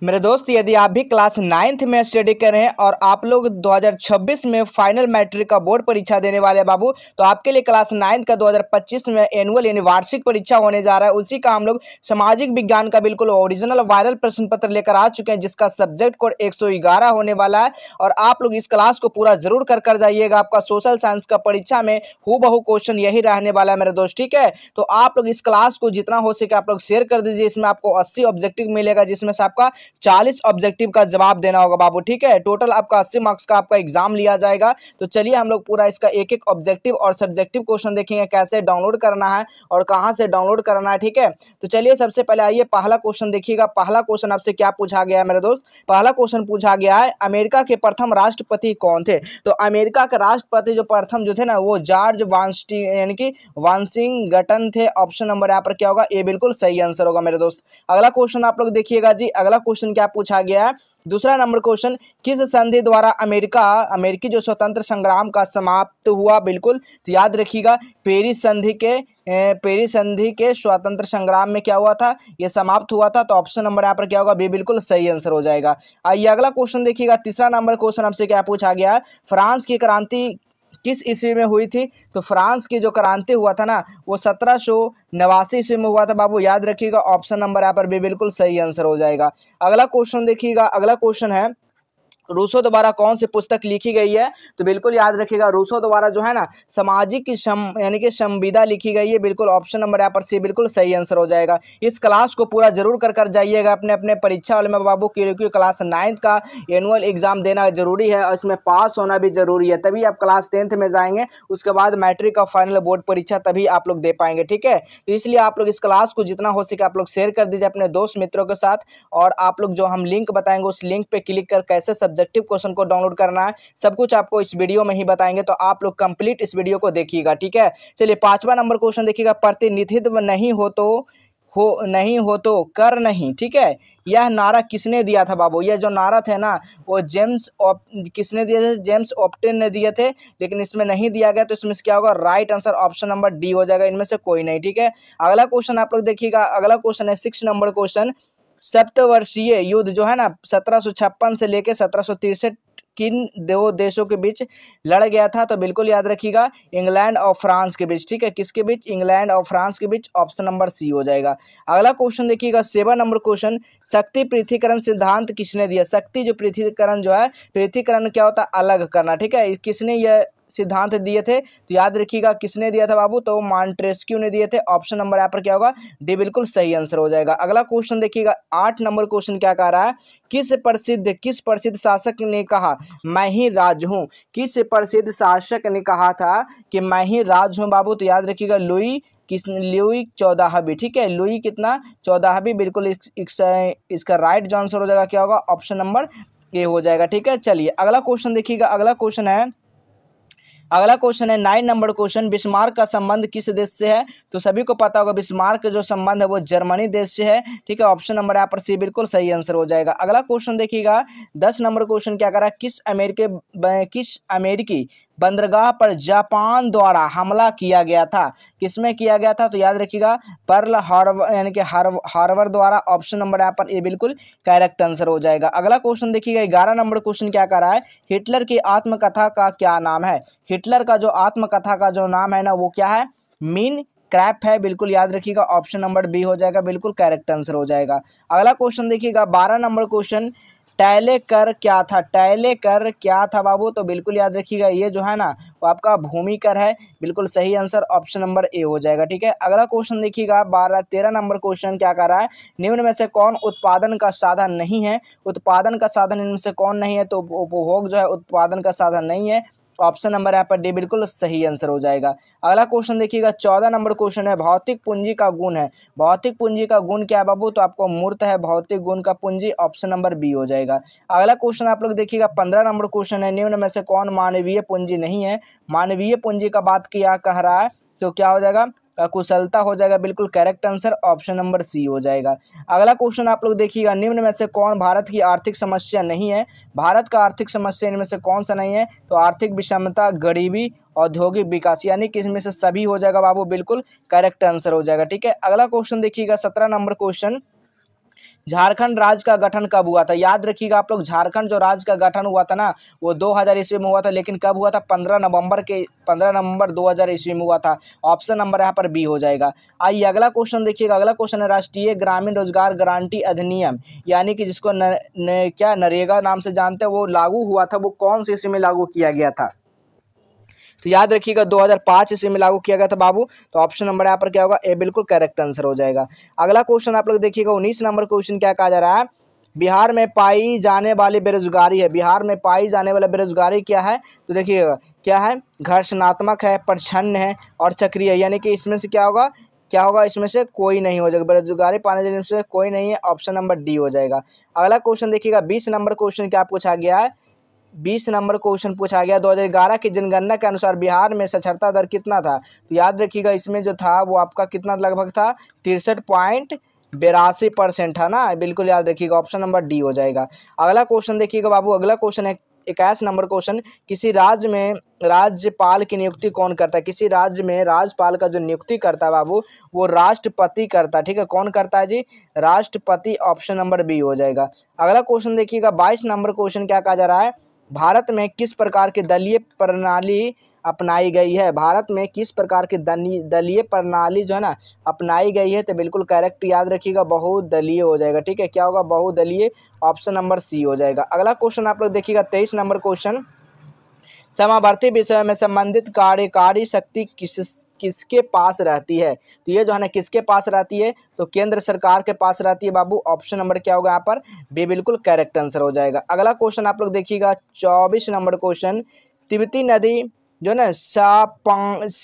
मेरे दोस्त, यदि आप भी क्लास 9th में स्टडी कर रहे हैं और आप लोग 2026 में फाइनल मैट्रिक का बोर्ड परीक्षा देने वाले हैं बाबू, तो आपके लिए क्लास 9th का 2025 में एनुअल यानी वार्षिक परीक्षा होने जा रहा है। उसी का हम लोग सामाजिक विज्ञान का बिल्कुल ओरिजिनल वायरल प्रश्न पत्र लेकर आ चुके हैं, जिसका सब्जेक्ट कोड 111 होने वाला है। और आप लोग इस क्लास को पूरा जरूर कर जाइएगा। आपका सोशल साइंस का परीक्षा में हूबहू क्वेश्चन यही रहने वाला है मेरे दोस्त, ठीक है। तो आप लोग इस क्लास को जितना हो सके आप लोग शेयर कर दीजिए। इसमें आपको 80 ऑब्जेक्टिव मिलेगा, जिसमें से आपका 40 ऑब्जेक्टिव का जवाब देना होगा बाबू, ठीक है। टोटल आपका 80 मार्क्स का आपका एग्जाम लिया जाएगा। तो चलिए हम लोग पूरा इसका एक एक ऑब्जेक्टिव और सब्जेक्टिव क्वेश्चन देखेंगे, कैसे डाउनलोड करना है और कहां से डाउनलोड करना है, ठीक है। तो चलिए सबसे पहले आइए पहला क्वेश्चन देखिएगा। पहला क्वेश्चन आपसे क्या पूछा गया है मेरे दोस्त? पहला क्वेश्चन पूछा गया है, अमेरिका के प्रथम राष्ट्रपति कौन थे? तो अमेरिका के राष्ट्रपति जो प्रथम जो थे ना, वो जॉर्ज यानी कि वाशिंगटन थे। ऑप्शन नंबर यहाँ पर क्या होगा? ए बिल्कुल सही आंसर होगा मेरे दोस्त। अगला क्वेश्चन आप लोग देखिएगा जी। अगला क्वेश्चन क्या पूछा गया है? दूसरा नंबर क्वेश्चन, किस संधि द्वारा अमेरिकी जो स्वतंत्र संग्राम का समाप्त हुआ? बिल्कुल तो याद रखिएगा, पेरिस संधि के स्वतंत्र संग्राम में क्या हुआ था? ये समाप्त हुआ था। तो ऑप्शन नंबर यहाँ पर क्या होगा? बी बिल्कुल सही आंसर हो जाएगा। आइए अगला क्वेश्चन देखिएगा। तीसरा नंबर क्वेश्चन आपसे क्या पूछा गया है? फ्रांस की क्रांति किस ईस्वी में हुई थी? तो फ्रांस की जो क्रांति हुआ था ना, वो 1789 ईस्वी में हुआ था बाबू, याद रखिएगा। ऑप्शन नंबर यहाँ पर भी बिल्कुल सही आंसर हो जाएगा। अगला क्वेश्चन देखिएगा। अगला क्वेश्चन है, रूसो द्वारा कौन सी पुस्तक लिखी गई है? तो बिल्कुल याद रखिएगा, रूसो द्वारा जो है ना सामाजिक यानी कि संविदा लिखी गई है। बिल्कुल ऑप्शन नंबर यहाँ पर सी बिल्कुल सही आंसर हो जाएगा। इस क्लास को पूरा जरूर कर जाइएगा अपने अपने परीक्षा वाले में बाबू, क्योंकि क्लास 9th का एनुअल एग्जाम देना जरूरी है और इसमें पास होना भी जरूरी है। तभी आप क्लास 10th में जाएंगे, उसके बाद मैट्रिक का फाइनल बोर्ड परीक्षा तभी आप लोग दे पाएंगे, ठीक है। तो इसलिए आप लोग इस क्लास को जितना हो सके आप लोग शेयर कर दीजिए अपने दोस्त मित्रों के साथ। और आप लोग जो हम लिंक बताएंगे उस लिंक पे क्लिक कर कैसे सब्जेक्टिव क्वेश्चन को डाउनलोड करना है, सब कुछ आपको इस वीडियो में ही बताएंगे। तो आप लोग कंप्लीट इस वीडियो को देखिएगा, ठीक है। चलिए पांचवा नंबर क्वेश्चन देखिएगा। प्रतिनिधित्व नहीं हो तो कर नहीं, ठीक है। यह नारा किसने दिया था बाबू? यह जो नारा थे ना, वो किसने दिए थे? जेम्स ऑप्टिन ने दिए थे, लेकिन इसमें नहीं दिया गया। तो इसमें से क्या होगा? Right answer option number D हो जाएगा, इनमें से कोई नहीं, ठीक है। अगला क्वेश्चन आप लोग देखिएगा। अगला क्वेश्चन है 6 नंबर क्वेश्चन, सप्तवर्षीय युद्ध जो है ना 1756 से लेके 1763 किन दो देशों के बीच लड़ गया था? तो बिल्कुल याद रखिएगा, इंग्लैंड और फ्रांस के बीच, ठीक है। किसके बीच? इंग्लैंड और फ्रांस के बीच। ऑप्शन नंबर सी हो जाएगा। अगला क्वेश्चन देखिएगा 7 नंबर क्वेश्चन, शक्ति पृथ्वीकरण सिद्धांत किसने दिया? शक्ति जो पृथ्वीकरण जो है, पृथ्वीकरण क्या होता है? अलग करना, ठीक है। किसने यह सिद्धांत दिए थे? तो याद रखिएगा किसने दिया था बाबू? तो मॉन्टेस्क्यू ने दिए थे। ऑप्शन नंबर यहाँ पर क्या होगा? डी बिल्कुल सही आंसर हो जाएगा। अगला क्वेश्चन देखिएगा 8 नंबर क्वेश्चन क्या कह रहा है? किस प्रसिद्ध शासक ने कहा मैं ही राज हूं? किस प्रसिद्ध शासक ने कहा था कि मैं ही राज हूं बाबू? तो याद रखिएगा लुई 14वीं, ठीक है। लुई कितना? 14वीं। बिल्कुल इसका राइट आंसर हो जाएगा क्या होगा? ऑप्शन नंबर ए हो जाएगा, ठीक है। चलिए अगला क्वेश्चन देखिएगा। अगला क्वेश्चन है 9 नंबर क्वेश्चन, बिस्मार्क का संबंध किस देश से है? तो सभी को पता होगा बिस्मार्क का जो संबंध है वो जर्मनी देश से है, ठीक है। ऑप्शन नंबर यहाँ पर सी बिल्कुल सही आंसर हो जाएगा। अगला क्वेश्चन देखिएगा 10 नंबर क्वेश्चन क्या कर रहा है? किस अमेरिकी बंदरगाह पर जापान द्वारा हमला किया गया था? किसमें किया गया था? तो याद रखिएगा पर्ल हार्बर यानी कि हार्बर द्वारा। ऑप्शन नंबर यहाँ पर ए बिल्कुल करेक्ट आंसर हो जाएगा। अगला क्वेश्चन देखिएगा 11 नंबर क्वेश्चन क्या कर रहा है? हिटलर की आत्मकथा का क्या नाम है? हिटलर का जो आत्मकथा का जो नाम है ना, वो क्या है? मीन क्रैप है। बिल्कुल याद रखिएगा, ऑप्शन नंबर बी हो जाएगा, बिल्कुल करेक्ट आंसर हो जाएगा। अगला क्वेश्चन देखिएगा 12 नंबर क्वेश्चन, टैले कर क्या था? टैले कर क्या था बाबू? तो बिल्कुल याद रखिएगा ये जो है ना वो आपका भूमि कर है। बिल्कुल सही आंसर ऑप्शन नंबर ए हो जाएगा, ठीक है। अगला क्वेश्चन देखिएगा 13 नंबर क्वेश्चन क्या कर रहा है? निम्न में से कौन उत्पादन का साधन नहीं है? उत्पादन का साधन इनमें से कौन नहीं है? तो उपभोग जो है उत्पादन का साधन नहीं है। ऑप्शन नंबर यहाँ पर डी बिल्कुल सही आंसर हो जाएगा। अगला क्वेश्चन देखिएगा 14 नंबर क्वेश्चन है, भौतिक पूंजी का गुण है। भौतिक पूंजी का गुण क्या है बाबू? तो आपको मूर्त है भौतिक गुण का पूंजी। ऑप्शन नंबर बी हो जाएगा। अगला क्वेश्चन आप लोग देखिएगा 15 नंबर क्वेश्चन है, निम्न में से कौन मानवीय पूंजी नहीं है? मानवीय पूंजी का बात किया कह रहा है, तो क्या हो जाएगा? कुशलता हो जाएगा। बिल्कुल correct answer option number C हो जाएगा। अगला क्वेश्चन आप लोग देखिएगा, निम्न में से कौन भारत की आर्थिक समस्या नहीं है? भारत का आर्थिक समस्या इनमें से कौन सा नहीं है? तो आर्थिक विषमता, गरीबी, औद्योगिक विकास, यानी कि इसमें से सभी हो जाएगा बाबू। बिल्कुल करेक्ट आंसर हो जाएगा, ठीक है। अगला क्वेश्चन देखिएगा 17 नंबर क्वेश्चन, झारखंड राज्य का गठन कब हुआ था? याद रखिएगा आप लोग, झारखंड जो राज्य का गठन हुआ था ना वो 2000 ईस्वी में हुआ था, लेकिन कब हुआ था? 15 नवंबर 2000 ईस्वी में हुआ था। ऑप्शन नंबर यहाँ पर बी हो जाएगा। आइए अगला क्वेश्चन देखिएगा। अगला क्वेश्चन है राष्ट्रीय ग्रामीण रोजगार गारंटी अधिनियम, यानी कि जिसको क्या नरेगा नाम से जानते हैं, वो लागू हुआ था, वो कौन से ईस्वी में लागू किया गया था? तो याद रखिएगा 2005 ईस्वी में लागू किया गया था बाबू। तो ऑप्शन नंबर यहाँ पर क्या होगा? ए बिल्कुल करेक्ट आंसर हो जाएगा। अगला क्वेश्चन आप लोग देखिएगा 19 नंबर क्वेश्चन क्या कहा जा रहा है? बिहार में पाई जाने वाली बेरोजगारी है, बिहार में पाई जाने वाला बेरोजगारी क्या है? तो देखिएगा क्या है? घर्षणात्मक है, प्रच्छन्न है और चक्रीय, यानी कि इसमें से क्या होगा? क्या होगा? इसमें से कोई नहीं हो जाएगा, बेरोजगारी पाने जाने से कोई नहीं है। ऑप्शन नंबर डी हो जाएगा। अगला क्वेश्चन देखिएगा 20 नंबर क्वेश्चन क्या पूछा गया है? 20 नंबर क्वेश्चन पूछा गया 2011 की जनगणना के अनुसार बिहार में साक्षरता दर कितना था? तो याद रखिएगा इसमें जो था वो आपका कितना लगभग था? 63.82% था ना, बिल्कुल याद रखिएगा। ऑप्शन नंबर डी हो जाएगा। अगला क्वेश्चन देखिएगा बाबू। अगला क्वेश्चन है 21 नंबर क्वेश्चन, किसी राज्य में राज्यपाल की नियुक्ति कौन करता है? किसी राज्य में राज्यपाल का जो नियुक्ति करता है बाबू वो राष्ट्रपति करता है, ठीक है। कौन करता है जी? राष्ट्रपति। ऑप्शन नंबर बी हो जाएगा। अगला क्वेश्चन देखिएगा 22 नंबर क्वेश्चन क्या कहा जा रहा है? भारत में किस प्रकार की दलीय प्रणाली अपनाई गई है? भारत में किस प्रकार की दलीय प्रणाली जो है ना अपनाई गई है? तो बिल्कुल करेक्ट याद रखिएगा, बहुदलीय हो जाएगा, ठीक है। क्या होगा? बहुदलीय। ऑप्शन नंबर सी हो जाएगा। अगला क्वेश्चन आप लोग देखिएगा 23 नंबर क्वेश्चन, समावर्ती विषय में संबंधित कार्यकारी शक्ति किसके पास रहती है? तो ये जो है ना किसके पास रहती है? तो केंद्र सरकार के पास रहती है बाबू। ऑप्शन नंबर क्या होगा यहाँ पर? बी बिल्कुल करेक्ट आंसर हो जाएगा। अगला क्वेश्चन आप लोग देखिएगा 24 नंबर क्वेश्चन, तिब्बती नदी जो ना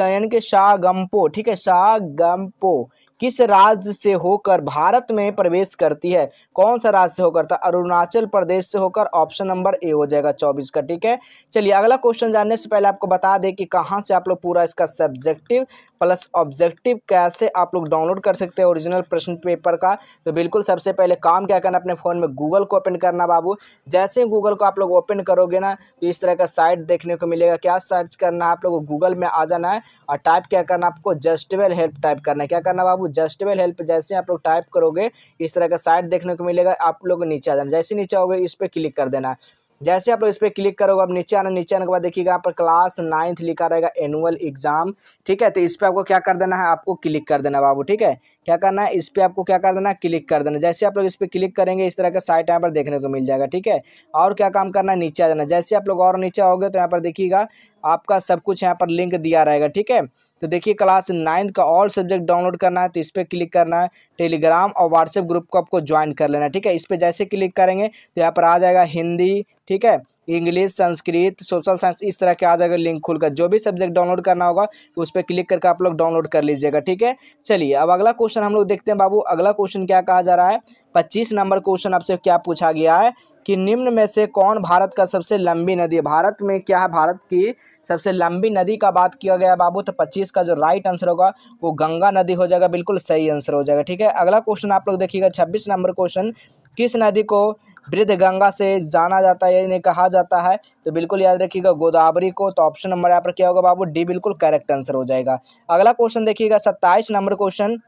यानी कि शागम्पो, ठीक है, शागम्पो किस राज्य से होकर भारत में प्रवेश करती है? कौन सा राज्य से होकर? था अरुणाचल प्रदेश से होकर। ऑप्शन नंबर ए हो जाएगा 24 का, ठीक है। चलिए अगला क्वेश्चन जानने से पहले आपको बता दें कि कहाँ से आप लोग पूरा इसका सब्जेक्टिव प्लस ऑब्जेक्टिव कैसे आप लोग डाउनलोड कर सकते हैं ओरिजिनल प्रश्न पेपर का। तो बिल्कुल सबसे पहले काम क्या करना, अपने फ़ोन में गूगल को ओपन करना बाबू। जैसे ही गूगल को आप लोग ओपन करोगे ना तो इस तरह का साइट देखने को मिलेगा। क्या सर्च करना है आप लोग? गूगल में आ जाना है और टाइप क्या करना आपको? जस्टेबल हेल्प टाइप करना है। क्या करना बाबू? जस्टेबल हेल्प। जैसे आप लोग टाइप करोगे इस तरह का साइट देखने को मिलेगा। आप लोग नीचे आ जाना, जैसे नीचे आओगे इस पर क्लिक कर देना। जैसे आप लोग इस पर क्लिक करोगे अब नीचे आना, नीचे आने के बाद देखिएगा यहाँ पर क्लास 9th लिखा रहेगा एनुअल एग्जाम, ठीक है। तो इस पर आपको क्या कर देना है? आपको क्लिक कर देना बाबू, ठीक है। क्या करना है? इस पर आपको क्या कर देना? क्लिक कर देना। जैसे आप लोग इस पर क्लिक करेंगे इस तरह का साइट यहाँ पर देखने को मिल जाएगा, ठीक है। और क्या काम करना है? नीचे आ जाना। जैसे आप लोग और नीचे आओगे तो यहाँ पर देखिएगा आपका सब कुछ यहाँ पर लिंक दिया रहेगा, ठीक है। तो देखिए क्लास 9th का ऑल सब्जेक्ट डाउनलोड करना है तो इस पर क्लिक करना है। टेलीग्राम और व्हाट्सएप ग्रुप को आपको ज्वाइन कर लेना है, ठीक है। इस पर जैसे क्लिक करेंगे तो यहाँ पर आ जाएगा हिंदी, ठीक है, इंग्लिश, संस्कृत, सोशल साइंस, इस तरह के आ जाएगा लिंक खुलकर। जो भी सब्जेक्ट डाउनलोड करना होगा उस पर क्लिक करके आप लोग डाउनलोड कर लीजिएगा, ठीक है। चलिए अब अगला क्वेश्चन हम लोग देखते हैं बाबू। अगला क्वेश्चन क्या कहा जा रहा है? 25 नंबर क्वेश्चन आपसे क्या पूछा गया है कि निम्न में से कौन भारत का सबसे लंबी नदी है? भारत में क्या है? भारत की सबसे लंबी नदी का बात किया गया बाबू। तो 25 का जो राइट आंसर होगा वो गंगा नदी हो जाएगा, बिल्कुल सही आंसर हो जाएगा, ठीक है। अगला क्वेश्चन आप लोग देखिएगा 26 नंबर क्वेश्चन, किस नदी को वृद्ध गंगा से जाना जाता है यानी कहा जाता है? तो बिल्कुल याद रखिएगा गोदावरी को। तो ऑप्शन नंबर यहाँ पर क्या होगा बाबू? डी बिल्कुल करेक्ट आंसर हो जाएगा। अगला क्वेश्चन देखिएगा 27 नंबर क्वेश्चन,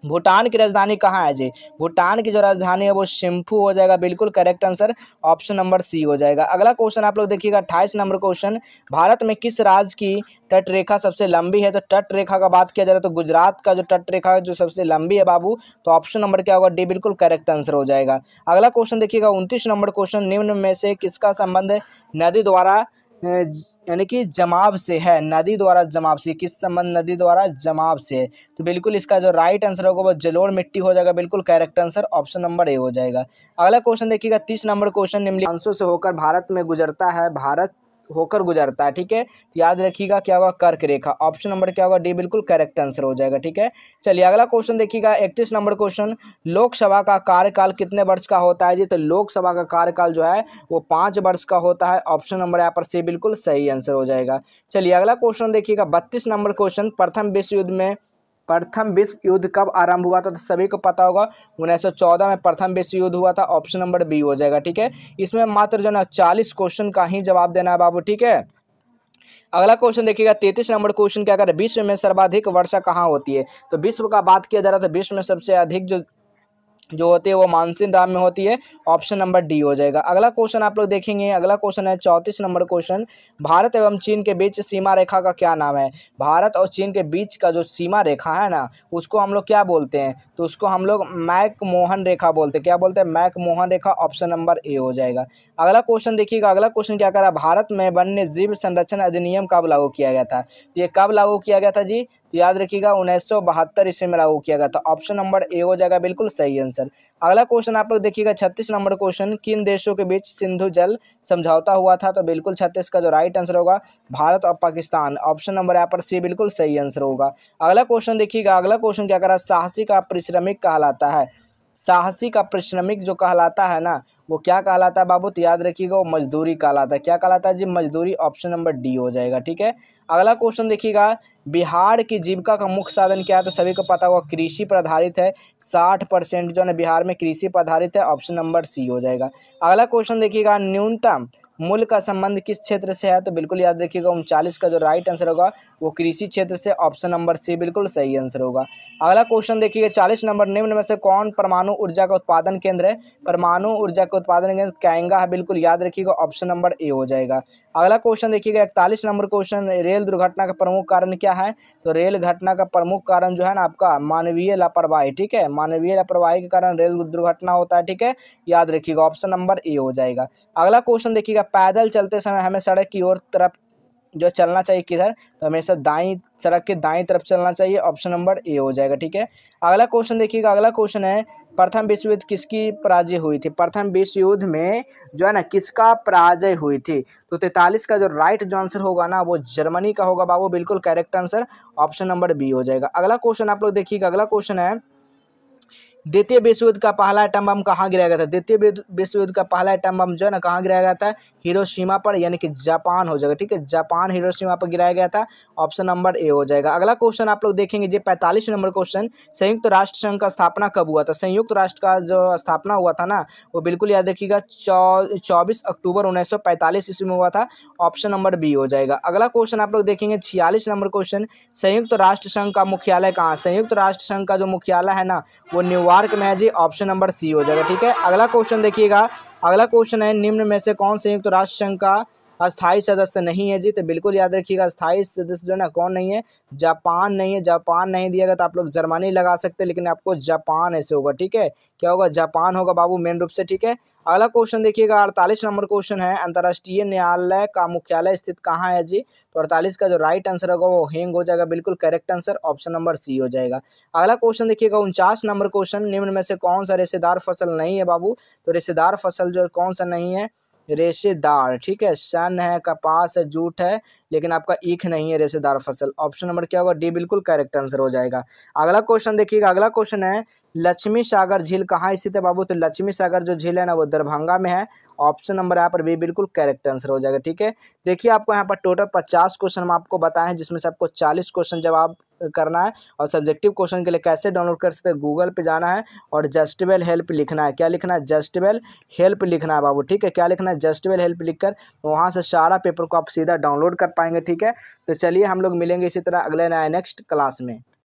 भूटान की राजधानी कहाँ है जी? भूटान की जो राजधानी है वो थिम्पू हो जाएगा, बिल्कुल correct answer. Option number C हो जाएगा। अगला क्वेश्चन आप लोग देखिएगा 28 नंबर क्वेश्चन, भारत में किस राज्य की तट रेखा सबसे लंबी है? तो तट रेखा का बात किया जा रहा है तो गुजरात का जो तट रेखा जो सबसे लंबी है बाबू। तो ऑप्शन नंबर क्या होगा? डी बिल्कुल करेक्ट आंसर हो जाएगा। अगला क्वेश्चन देखिएगा 29 नंबर क्वेश्चन, निम्न में से किसका संबंध नदी द्वारा यानी कि जमाव से है? नदी द्वारा जमाव से, किस संबंध? नदी द्वारा जमाव से है। तो बिल्कुल इसका जो राइट आंसर होगा वो जलोढ़ मिट्टी हो जाएगा, बिल्कुल correct answer. Option number A हो जाएगा। अगला क्वेश्चन देखिएगा 30 नंबर क्वेश्चन, निम्नलिखित से होकर भारत में गुजरता है, भारत होकर गुजरता है, ठीक है। तो याद रखिएगा क्या होगा? कर्क रेखा। ऑप्शन नंबर क्या होगा? डी बिल्कुल करेक्ट आंसर हो जाएगा, ठीक है। चलिए अगला क्वेश्चन देखिएगा 31 नंबर क्वेश्चन, लोकसभा का कार्यकाल कितने वर्ष का होता है जी? तो लोकसभा का कार्यकाल जो है वो 5 वर्ष का होता है। ऑप्शन नंबर यहाँ पर सी बिल्कुल सही आंसर हो जाएगा। चलिए अगला क्वेश्चन देखिएगा 32 नंबर क्वेश्चन, प्रथम विश्व युद्ध कब आरंभ हुआ था? तो सभी को पता होगा 1914 में प्रथम विश्व युद्ध हुआ था। ऑप्शन नंबर बी हो जाएगा, ठीक है। इसमें मात्र जो है 40 क्वेश्चन का ही जवाब देना है बाबू, ठीक है। अगला क्वेश्चन देखिएगा 33 नंबर क्वेश्चन क्या कर रहा है? विश्व में सर्वाधिक वर्षा कहाँ होती है? तो विश्व का बात किया जा रहा था, विश्व में सबसे अधिक जो जो होती है वो मानसून राम में होती है। ऑप्शन नंबर डी हो जाएगा। अगला क्वेश्चन आप लोग देखेंगे, अगला क्वेश्चन है 34 नंबर क्वेश्चन। भारत एवं चीन के बीच सीमा रेखा का क्या नाम है? भारत और चीन के बीच का जो सीमा रेखा है ना, उसको हम लोग क्या बोलते हैं? तो उसको हम लोग मैक-मोहन रेखा बोलते हैं। क्या बोलते हैं? मैक-मोहन रेखा। ऑप्शन नंबर ए हो जाएगा। अगला क्वेश्चन देखिएगा, अगला क्वेश्चन क्या कह रहा है? भारत में वन्य जीव संरक्षण अधिनियम कब लागू किया गया था? तो ये कब लागू किया गया था जी? तो याद रखिएगा 1972 ईस्वी में लागू किया गया था। ऑप्शन नंबर ए हो जाएगा बिल्कुल सही आंसर। अगला क्वेश्चन आप लोग देखिएगा 36 नंबर क्वेश्चन। किन देशों के बीच सिंधु जल समझौता हुआ था? तो बिल्कुल 36 का जो राइट आंसर होगा भारत और पाकिस्तान। ऑप्शन नंबर यहाँ पर सी बिल्कुल सही आंसर होगा। अगला क्वेश्चन देखिएगा, अगला क्वेश्चन क्या कर रहा है? साहसी का परिश्रमिक कहलाता है। साहसी का परिश्रमिक जो कहलाता है ना, वो क्या कहलाता है बाबू? तो याद रखिएगा वो मजदूरी कहलाता है। क्या कहलाता है जी? मजदूरी। ऑप्शन नंबर डी हो जाएगा। ठीक है। अगला क्वेश्चन देखिएगा, बिहार की जीविका का मुख्य साधन क्या है? तो सभी को पता होगा कृषि पर आधारित है। 60% जो है बिहार में कृषि पर आधारित है। ऑप्शन नंबर सी हो जाएगा। अगला क्वेश्चन देखिएगा, न्यूनतम मूल्य का संबंध किस क्षेत्र से है? तो बिल्कुल याद रखिएगा 39 का जो राइट आंसर होगा वो कृषि क्षेत्र से। ऑप्शन नंबर सी बिल्कुल सही आंसर होगा। अगला क्वेश्चन देखिएगा 40 नंबर, निम्न में से कौन परमाणु ऊर्जा का उत्पादन केंद्र है? परमाणु ऊर्जा का उत्पादन केंद्र कैंगा है। बिल्कुल याद रखिएगा ऑप्शन नंबर ए हो जाएगा। अगला क्वेश्चन देखिएगा 41 नंबर क्वेश्चन, रेल दुर्घटना का प्रमुख कारण क्या है? तो रेल घटना का प्रमुख कारण जो है ना आपका मानवीय लापरवाही। ठीक है, मानवीय लापरवाही के कारण रेल दुर्घटना होता है। ठीक है, याद रखिएगा ऑप्शन नंबर ए हो जाएगा। अगला क्वेश्चन देखिएगा, पैदल चलते समय हमें सड़क की ओर तरफ जो चलना चाहिए किधर? तो हमेशा दाईं, सड़क के दाईं तरफ चलना चाहिए। ऑप्शन नंबर ए हो जाएगा। ठीक है। अगला क्वेश्चन देखिएगा, अगला क्वेश्चन है, प्रथम विश्व युद्ध किसकी पराजय हुई थी? प्रथम विश्व युद्ध में जो है ना किसका पराजय हुई थी? तो 43 का जो राइट जो आंसर होगा ना वो जर्मनी का होगा बाबू। बिल्कुल correct answer. Option number B हो जाएगा। अगला क्वेश्चन आप लोग देखिएगा, अगला क्वेश्चन है, द्वितीय विश्व युद्ध का पहला एटम बम कहाँ गिराया गया था? द्वितीय विश्व युद्ध का पहला एटम बम जो है ना कहाँ गिराया गया था? हिरोशिमा पर, यानी कि जापान हो जाएगा। ठीक है, जापान हिरोशिमा पर गिराया गया था। ऑप्शन नंबर ए हो जाएगा। अगला क्वेश्चन आप लोग देखेंगे जी 45 नंबर क्वेश्चन, संयुक्त राष्ट्र संघ का स्थापना कब हुआ था? संयुक्त राष्ट्र का जो स्थापना हुआ था ना वो बिल्कुल याद रखिएगा 24 अक्टूबर 1945 ईस्वी में हुआ था। ऑप्शन नंबर बी हो जाएगा। अगला क्वेश्चन आप लोग देखेंगे 46 नंबर क्वेश्चन, संयुक्त राष्ट्र संघ का मुख्यालय कहाँ? संयुक्त राष्ट्र संघ का जो मुख्यालय है ना वो न्यूयॉर्क में है जी। ऑप्शन नंबर सी हो जाएगा। ठीक है। अगला क्वेश्चन देखिएगा, अगला क्वेश्चन है, निम्न में से कौन संयुक्त राष्ट्र संघ का अस्थायी सदस्य नहीं है जी? तो बिल्कुल याद रखिएगा अस्थायी सदस्य जो है ना कौन नहीं है? जापान नहीं है। जापान नहीं दिया गया तो आप लोग जर्मनी लगा सकते हैं, लेकिन आपको जापान ऐसे होगा। ठीक है, क्या होगा? जापान होगा बाबू मेन रूप से। ठीक है। अगला क्वेश्चन देखिएगा 48 नंबर क्वेश्चन है, अंतर्राष्ट्रीय न्यायालय का मुख्यालय स्थित कहाँ है जी? तो 48 का जो राइट आंसर होगा वो हेंग हो जाएगा। बिल्कुल correct answer. Option number C हो जाएगा। अगला क्वेश्चन देखिएगा 49 नंबर क्वेश्चन, निम्न में से कौन सा रेशेदार फसल नहीं है बाबू? तो रेशेदार फसल जो कौन सा नहीं है? रेशेदार। ठीक है, सन है, कपास है, जूट है, लेकिन आपका ईख नहीं है रेशेदार फसल। ऑप्शन नंबर क्या होगा? डी बिल्कुल करेक्ट आंसर हो जाएगा। अगला क्वेश्चन देखिएगा, अगला क्वेश्चन है, लक्ष्मी सागर झील कहाँ स्थित है बाबू? तो लक्ष्मी सागर जो झील है ना वो दरभंगा में है। ऑप्शन नंबर यहाँ पर बी बिल्कुल करेक्ट आंसर हो जाएगा। ठीक है, देखिए आपको यहाँ पर टोटल 50 क्वेश्चन हम आपको बताए हैं, जिसमें से आपको 40 क्वेश्चन जवाब करना है। और सब्जेक्टिव क्वेश्चन के लिए कैसे डाउनलोड कर सकते हैं? गूगल पे जाना है और जस्टेबल हेल्प लिखना है। क्या लिखना है? जस्टेबल हेल्प लिखना है बाबू। ठीक है, क्या लिखना है? जस्टेबल हेल्प लिखकर वहाँ से सारा पेपर को आप सीधा डाउनलोड कर पाएंगे। ठीक है, तो चलिए हम लोग मिलेंगे इसी तरह अगले नए नेक्स्ट क्लास में।